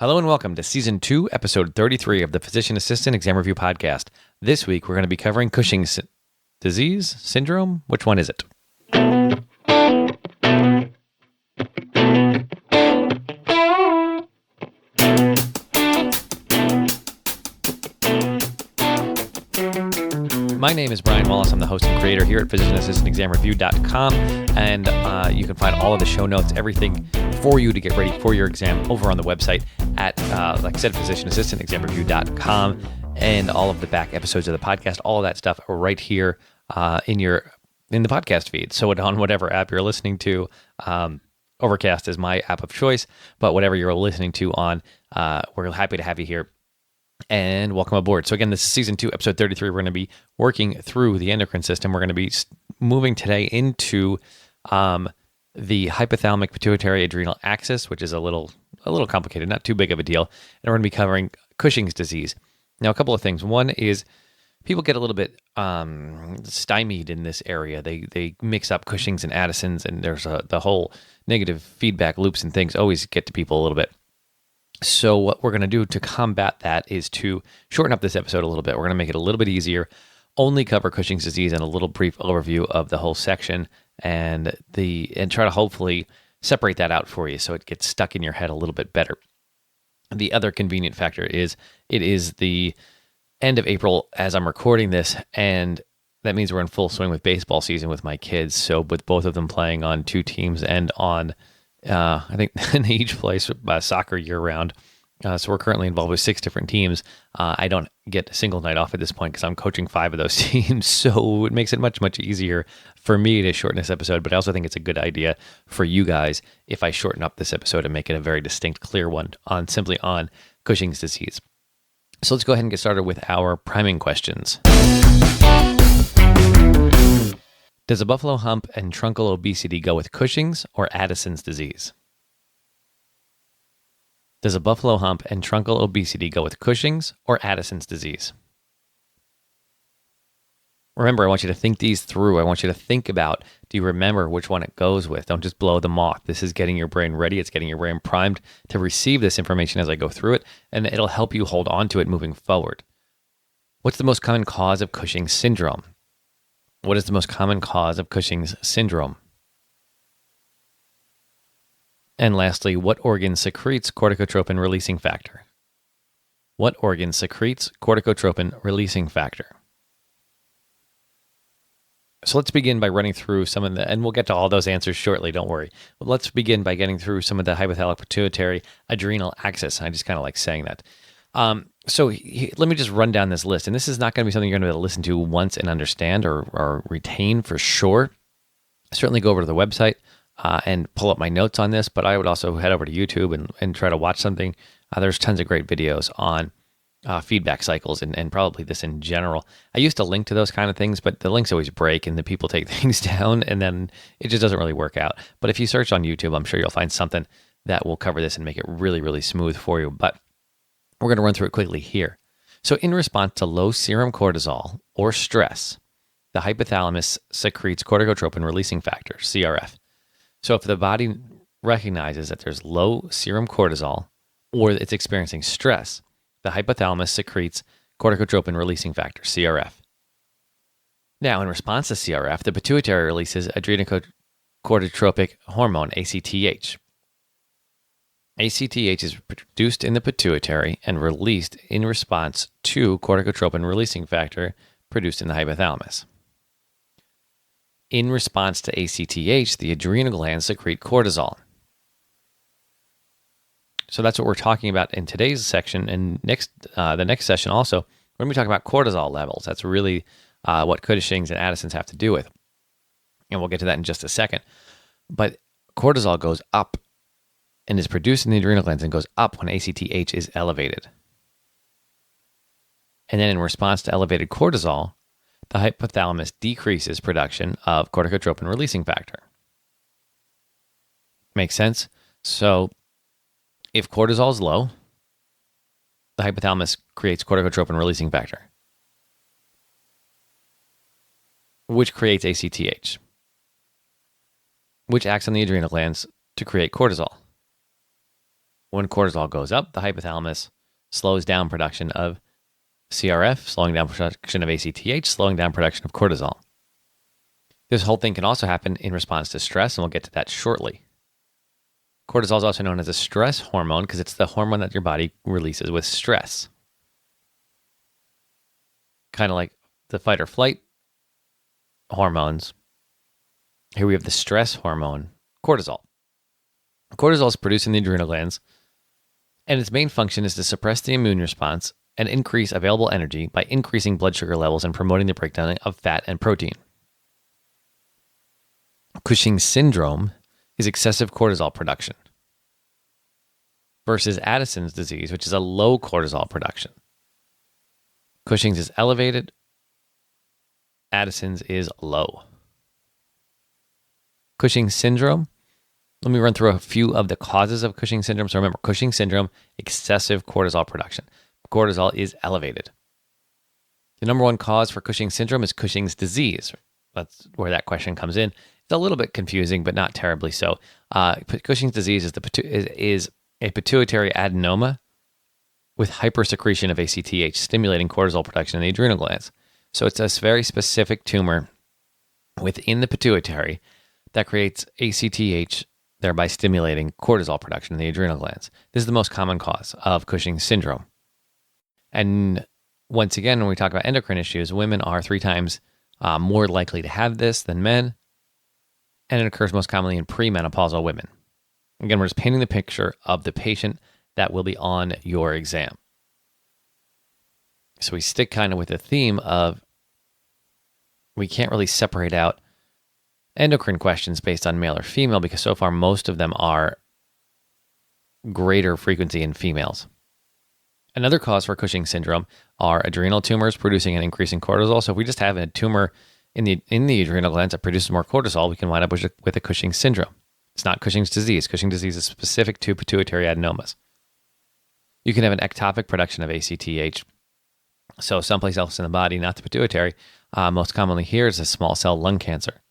Hello and welcome to Season 2, Episode 33 of the Physician Assistant Exam Review Podcast. This week, we're going to be covering Cushing's disease, syndrome. Which one is it? My name is Brian Wallace. I'm the host and creator here at physicianassistantexamreview.com, and you can find all of the show notes, everything for you to get ready for your exam over on the website at, like I said, physicianassistantexamreview.com, and all of the back episodes of the podcast, all of that stuff right here in the podcast feed. So on whatever app you're listening to, Overcast is my app of choice, but whatever you're listening to on, we're happy to have you here. And welcome aboard. So again, this is Season 2, Episode 33. We're going to be working through the endocrine system. We're going to be moving today into the hypothalamic pituitary adrenal axis, which is a little complicated, not too big of a deal. And we're going to be covering Cushing's disease. Now, a couple of things. One is people get a little bit stymied in this area. They mix up Cushing's and Addison's, and there's the whole negative feedback loops and things always get to people a little bit. So what we're going to do to combat that is to shorten up this episode a little bit. We're going to make it a little bit easier, only cover Cushing's disease and a little brief overview of the whole section, and try to hopefully separate that out for you so it gets stuck in your head a little bit better. The other convenient factor is it is the end of April as I'm recording this, and that means we're in full swing with baseball season with my kids. So with both of them playing on two teams and on I think they each play soccer year-round. So we're currently involved with 6 different teams. I don't get a single night off at this point because I'm coaching 5 of those teams. So it makes it much, much easier for me to shorten this episode. But I also think it's a good idea for you guys if I shorten up this episode and make it a very distinct, clear one simply on Cushing's disease. So let's go ahead and get started with our priming questions. Does a buffalo hump and truncal obesity go with Cushing's or Addison's disease? Does a buffalo hump and truncal obesity go with Cushing's or Addison's disease? Remember, I want you to think these through. I want you to think about, do you remember which one it goes with? Don't just blow them off. This is getting your brain ready. It's getting your brain primed to receive this information as I go through it, and it'll help you hold on to it moving forward. What's the most common cause of Cushing's syndrome? What is the most common cause of Cushing's syndrome? And lastly, what organ secretes corticotropin-releasing factor? What organ secretes corticotropin-releasing factor? So let's begin by running through some of and we'll get to all those answers shortly, don't worry. But let's begin by getting through some of the hypothalamic pituitary adrenal axis. I just kind of like saying that. Let me just run down this list. And this is not going to be something you're going to be able to listen to once and understand or retain for sure. Certainly go over to the website and pull up my notes on this, but I would also head over to YouTube and try to watch something. There's tons of great videos on feedback cycles and probably this in general. I used to link to those kind of things, but the links always break and the people take things down and then it just doesn't really work out. But if you search on YouTube, I'm sure you'll find something that will cover this and make it really, really smooth for you. But we're going to run through it quickly here. So in response to low serum cortisol or stress, the hypothalamus secretes corticotropin-releasing factor, CRF. So if the body recognizes that there's low serum cortisol or it's experiencing stress, the hypothalamus secretes corticotropin-releasing factor, CRF. Now, in response to CRF, the pituitary releases adrenocorticotropic hormone, ACTH. ACTH is produced in the pituitary and released in response to corticotropin-releasing factor produced in the hypothalamus. In response to ACTH, the adrenal glands secrete cortisol. So that's what we're talking about in today's section, and the next session also, we're going to be talking about cortisol levels. That's really what Cushing's and Addison's have to do with. And we'll get to that in just a second. But cortisol goes up and is produced in the adrenal glands and goes up when ACTH is elevated. And then in response to elevated cortisol, the hypothalamus decreases production of corticotropin-releasing factor. Makes sense? So if cortisol is low, the hypothalamus creates corticotropin-releasing factor, which creates ACTH, which acts on the adrenal glands to create cortisol. When cortisol goes up, the hypothalamus slows down production of CRF, slowing down production of ACTH, slowing down production of cortisol. This whole thing can also happen in response to stress, and we'll get to that shortly. Cortisol is also known as a stress hormone because it's the hormone that your body releases with stress. Kind of like the fight or flight hormones. Here we have the stress hormone, cortisol. Cortisol is produced in the adrenal glands, and its main function is to suppress the immune response and increase available energy by increasing blood sugar levels and promoting the breakdown of fat and protein. Cushing syndrome is excessive cortisol production versus Addison's disease, which is a low cortisol production. Cushing's is elevated, Addison's is low. Cushing syndrome, let me run through a few of the causes of Cushing syndrome. So remember, Cushing syndrome, excessive cortisol production. Cortisol is elevated. The number one cause for Cushing syndrome is Cushing's disease. That's where that question comes in. It's a little bit confusing, but not terribly so. Cushing's disease is a pituitary adenoma with hypersecretion of ACTH, stimulating cortisol production in the adrenal glands. So it's a very specific tumor within the pituitary that creates ACTH, thereby stimulating cortisol production in the adrenal glands. This is the most common cause of Cushing syndrome. And once again, when we talk about endocrine issues, women are 3 times more likely to have this than men, and it occurs most commonly in premenopausal women. Again, we're just painting the picture of the patient that will be on your exam. So we stick kind of with the theme of we can't really separate out endocrine questions based on male or female because so far most of them are greater frequency in females. Another cause for Cushing syndrome are adrenal tumors producing an increase in cortisol. So if we just have a tumor in the adrenal glands that produces more cortisol, we can wind up with a Cushing syndrome. It's not Cushing's disease. Cushing disease is specific to pituitary adenomas. You can have an ectopic production of ACTH. So someplace else in the body, not the pituitary. Most commonly here is a small cell lung cancer.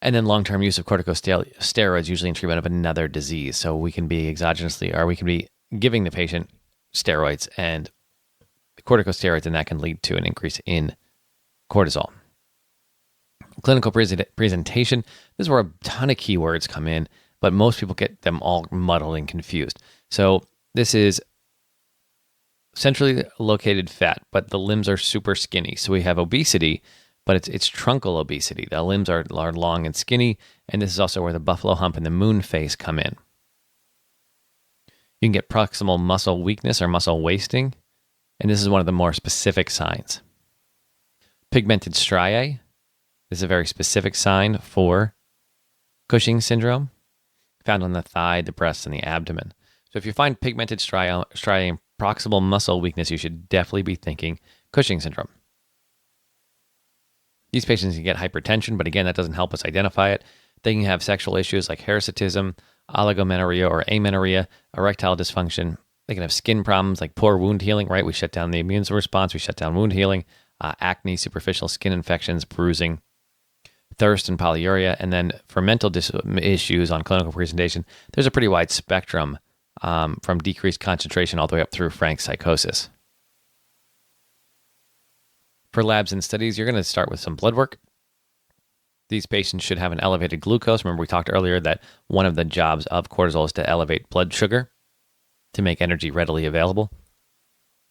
And then long-term use of corticosteroids, usually in treatment of another disease. So we can be exogenously, or we can be giving the patient steroids and corticosteroids, and that can lead to an increase in cortisol. Clinical presentation, this is where a ton of keywords come in, but most people get them all muddled and confused. So this is centrally located fat, but the limbs are super skinny. So we have obesity, but it's truncal obesity. The limbs are long and skinny, and this is also where the buffalo hump and the moon face come in. You can get proximal muscle weakness or muscle wasting, and this is one of the more specific signs. Pigmented striae, this is a very specific sign for Cushing syndrome, found on the thigh, the breast, and the abdomen. So if you find pigmented striae and proximal muscle weakness, you should definitely be thinking Cushing syndrome. These patients can get hypertension, but again, that doesn't help us identify it. They can have sexual issues like hirsutism, oligomenorrhea or amenorrhea, erectile dysfunction. They can have skin problems like poor wound healing, right? We shut down the immune response, we shut down wound healing, acne, superficial skin infections, bruising, thirst, and polyuria. And then for mental issues on clinical presentation, there's a pretty wide spectrum from decreased concentration all the way up through frank psychosis. For labs and studies, you're going to start with some blood work. These patients should have an elevated glucose. Remember, we talked earlier that one of the jobs of cortisol is to elevate blood sugar to make energy readily available.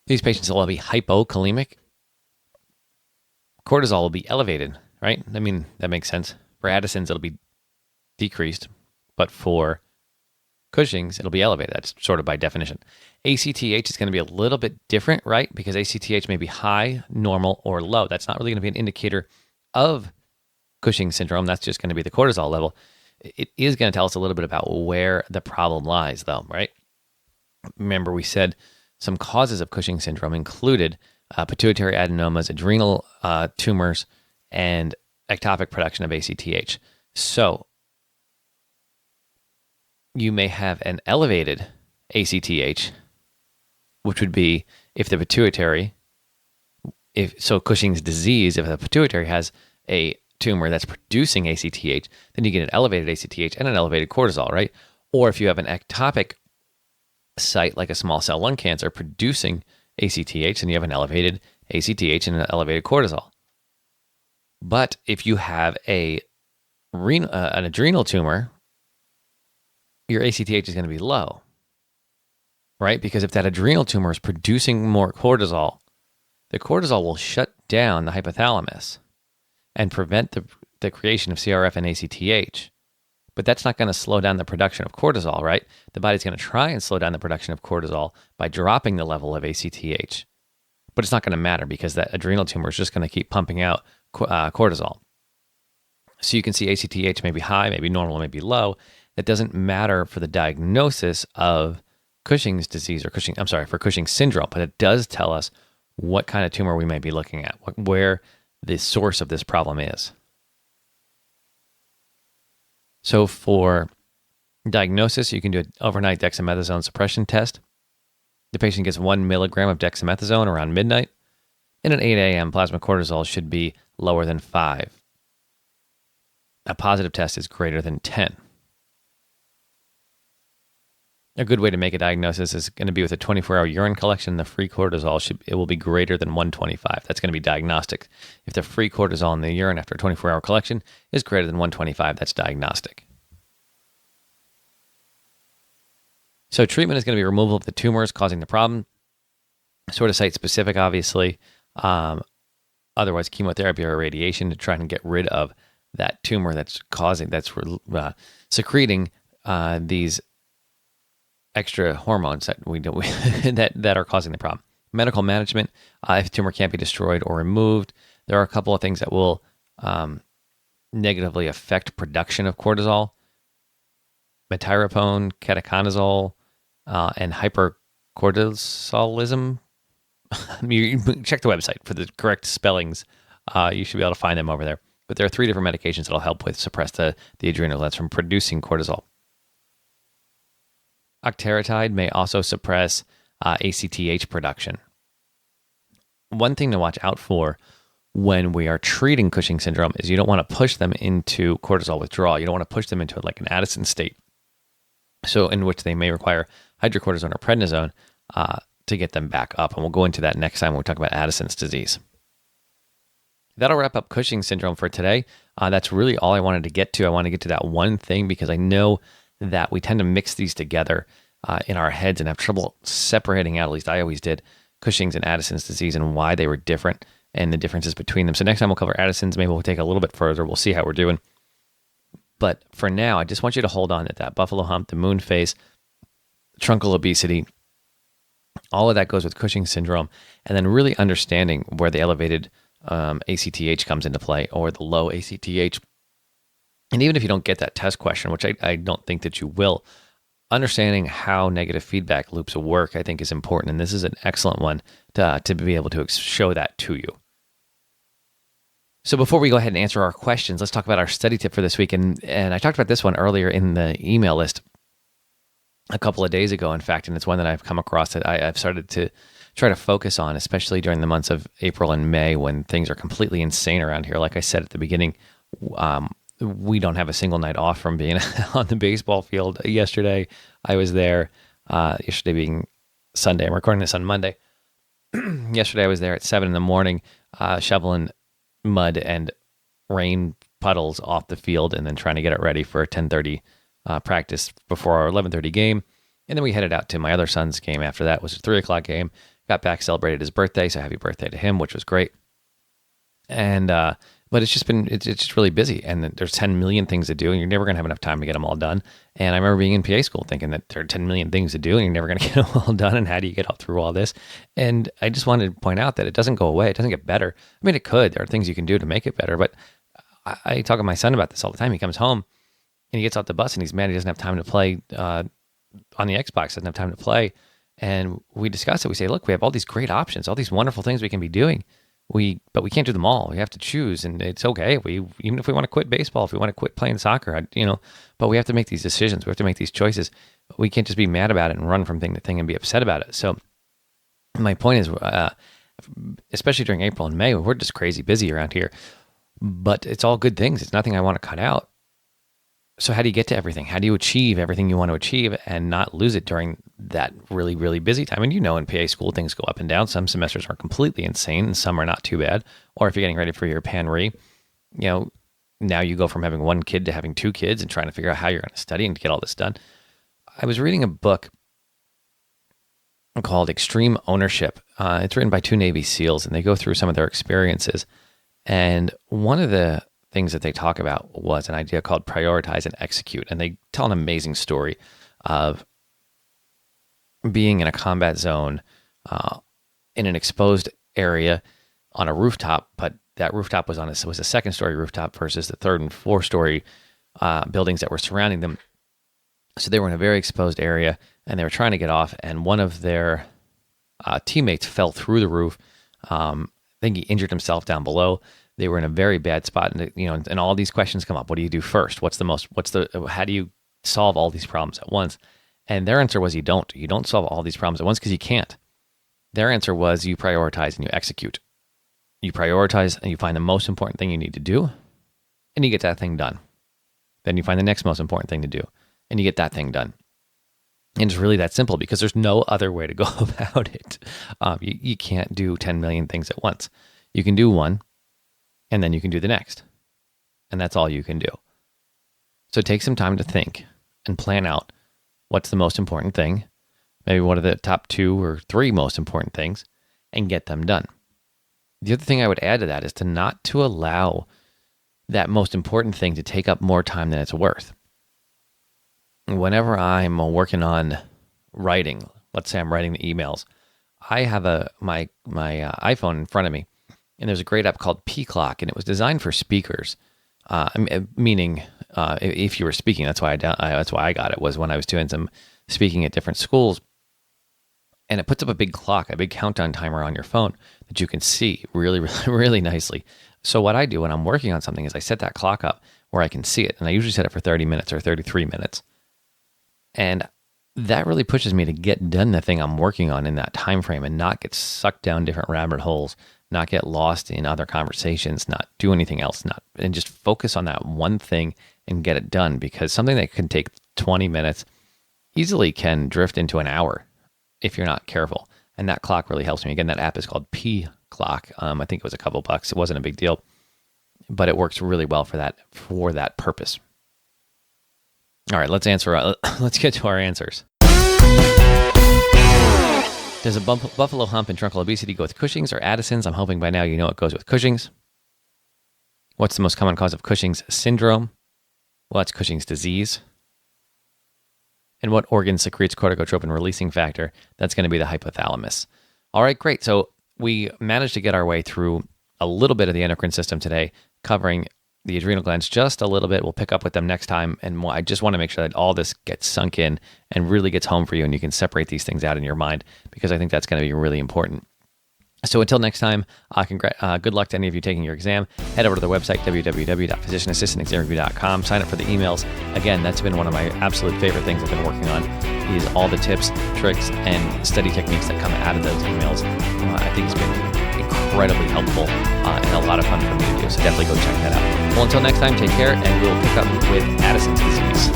These patients will be hypokalemic. Cortisol will be elevated, right? I mean, that makes sense. For Addison's, it'll be decreased, but for Cushing's, it'll be elevated. That's sort of by definition. ACTH is going to be a little bit different, right? Because ACTH may be high, normal, or low. That's not really going to be an indicator of Cushing syndrome. That's just going to be the cortisol level. It is going to tell us a little bit about where the problem lies, though, right? Remember, we said some causes of Cushing syndrome included pituitary adenomas, adrenal tumors, and ectopic production of ACTH. So you may have an elevated ACTH, which would be if the pituitary, Cushing's disease, if the pituitary has a tumor that's producing ACTH, then you get an elevated ACTH and an elevated cortisol, right? Or if you have an ectopic site like a small cell lung cancer producing ACTH, and you have an elevated ACTH and an elevated cortisol. But if you have an adrenal tumor, your ACTH is going to be low, right? Because if that adrenal tumor is producing more cortisol, the cortisol will shut down the hypothalamus and prevent the creation of CRF and ACTH. But that's not going to slow down the production of cortisol, right? The body's going to try and slow down the production of cortisol by dropping the level of ACTH. But it's not going to matter because that adrenal tumor is just going to keep pumping out cortisol. So you can see ACTH may be high, maybe normal, maybe low. That doesn't matter for the diagnosis of Cushing's disease for Cushing's syndrome, but it does tell us what kind of tumor we may be looking at, where the source of this problem is. So for diagnosis, you can do an overnight dexamethasone suppression test. The patient gets 1 milligram of dexamethasone around midnight, and at 8 a.m., plasma cortisol should be lower than 5. A positive test is greater than 10. A good way to make a diagnosis is going to be with a 24-hour urine collection. The free cortisol will be greater than 125. That's going to be diagnostic. If the free cortisol in the urine after a 24-hour collection is greater than 125, that's diagnostic. So treatment is going to be removal of the tumors causing the problem, sort of site-specific, obviously. Otherwise, chemotherapy or radiation to try and get rid of that tumor that's secreting these extra hormones that we do that are causing the problem. Medical management, if tumor can't be destroyed or removed, there are a couple of things that will negatively affect production of cortisol: metyrapone, ketoconazole, and hypercortisolism. You check the website for the correct spellings. You should be able to find them over there. But there are 3 different medications that will help with suppress the adrenal glands from producing cortisol. Octreotide may also suppress ACTH production. One thing to watch out for when we are treating Cushing syndrome is you don't want to push them into cortisol withdrawal. You don't want to push them into like an Addison state, so in which they may require hydrocortisone or prednisone to get them back up. And we'll go into that next time when we talk about Addison's disease. That'll wrap up Cushing syndrome for today. That's really all I wanted to get to. I want to get to that one thing because I know that we tend to mix these together in our heads and have trouble separating out, at least I always did, Cushing's and Addison's disease and why they were different and the differences between them. So next time we'll cover Addison's. Maybe we'll take a little bit further. We'll see how we're doing. But for now, I just want you to hold on to that buffalo hump, the moon phase, truncal obesity. All of that goes with Cushing syndrome, and then really understanding where the elevated ACTH comes into play or the low ACTH. And even if you don't get that test question, which I don't think that you will, understanding how negative feedback loops work, I think, is important. And this is an excellent one to be able to show that to you. So before we go ahead and answer our questions, let's talk about our study tip for this week. And I talked about this one earlier in the email list a couple of days ago, in fact, and it's one that I've come across that I've started to try to focus on, especially during the months of April and May when things are completely insane around here. Like I said at the beginning, we don't have a single night off from being on the baseball field. Yesterday, I was there, yesterday being Sunday. I'm recording this on Monday. Yesterday, I was there at 7 a.m, shoveling mud and rain puddles off the field and then trying to get it ready for a 10:30 practice before our 11:30 game. And then we headed out to my other son's game after that. It was a 3 o'clock game. Got back, celebrated his birthday, so happy birthday to him, which was great. And but it's just really busy, and there's 10 million things to do, and you're never going to have enough time to get them all done. And I remember being in PA school thinking that there are 10 million things to do, and you're never going to get them all done, and how do you get through all this? And I just wanted to point out that it doesn't go away. It doesn't get better. I mean, it could. There are things you can do to make it better, but I talk to my son about this all the time. He comes home, and he gets off the bus, and he's mad he doesn't have time to play on the Xbox, doesn't have time to play. And we discuss it. We say, look, we have all these great options, all these wonderful things we can be doing. But we can't do them all. We have to choose, and it's okay. Even if we want to quit baseball, if we want to quit playing soccer, but we have to make these decisions. We have to make these choices. We can't just be mad about it and run from thing to thing and be upset about it. So my point is, especially during April and May, we're just crazy busy around here, but it's all good things. It's nothing I want to cut out. So how do you get to everything? How do you achieve everything you want to achieve and not lose it during that really, really busy time? And in PA school, things go up and down. Some semesters are completely insane and some are not too bad. Or if you're getting ready for your PAN-RE, now you go from having one kid to having two kids and trying to figure out how you're going to study and get all this done. I was reading a book called Extreme Ownership. It's written by two Navy SEALs, and they go through some of their experiences. And one of the things that they talk about was an idea called prioritize and execute. And they tell an amazing story of being in a combat zone in an exposed area on a rooftop, but that rooftop was was a second story rooftop versus the third and fourth story buildings that were surrounding them. So they were in a very exposed area and they were trying to get off, and one of their teammates fell through the roof. I think he injured himself down below. They were in a very bad spot, and all these questions come up. What do you do first? How do you solve all these problems at once? And their answer was you don't solve all these problems at once because you can't. Their answer was you prioritize and you execute. You prioritize and you find the most important thing you need to do, and you get that thing done. Then you find the next most important thing to do, and you get that thing done. And it's really that simple because there's no other way to go about it. You can't do 10 million things at once. You can do one, and then you can do the next. And that's all you can do. So take some time to think and plan out what's the most important thing, maybe what are the top 2 or 3 most important things, and get them done. The other thing I would add to that is not to allow that most important thing to take up more time than it's worth. Whenever I'm working on writing, let's say I'm writing the emails, I have my iPhone in front of me, and there's a great app called P-Clock, and it was designed for speakers, meaning if you were speaking. That's why I got it, was when I was doing some speaking at different schools. And it puts up a big clock, a big countdown timer on your phone that you can see really, really, really nicely. So what I do when I'm working on something is I set that clock up where I can see it. And I usually set it for 30 minutes or 33 minutes. And that really pushes me to get done the thing I'm working on in that time frame and not get sucked down different rabbit holes, not get lost in other conversations, not do anything else, and just focus on that one thing and get it done. Because something that can take 20 minutes easily can drift into an hour if you're not careful. And that clock really helps me. Again, that app is called P-Clock. I think it was a couple bucks. It wasn't a big deal, but it works really well for that purpose. All right, let's get to our answers. Does a buffalo hump and truncal obesity go with Cushing's or Addison's? I'm hoping by now you know it goes with Cushing's. What's the most common cause of Cushing's syndrome? Well, that's Cushing's disease. And what organ secretes corticotropin releasing factor? That's going to be the hypothalamus. All right, great. So we managed to get our way through a little bit of the endocrine system today, covering the adrenal glands just a little bit. We'll pick up with them next time. And I just want to make sure that all this gets sunk in and really gets home for you, and you can separate these things out in your mind, because I think that's going to be really important. So until next time, good luck to any of you taking your exam. Head over to the website, www.physicianassistantexamreview.com. Sign up for the emails. Again, that's been one of my absolute favorite things I've been working on, is all the tips, tricks, and study techniques that come out of those emails. I think it's been incredibly helpful and a lot of fun for me to do. So definitely go check that out. Well, until next time, take care, and we'll pick up with Addison's disease.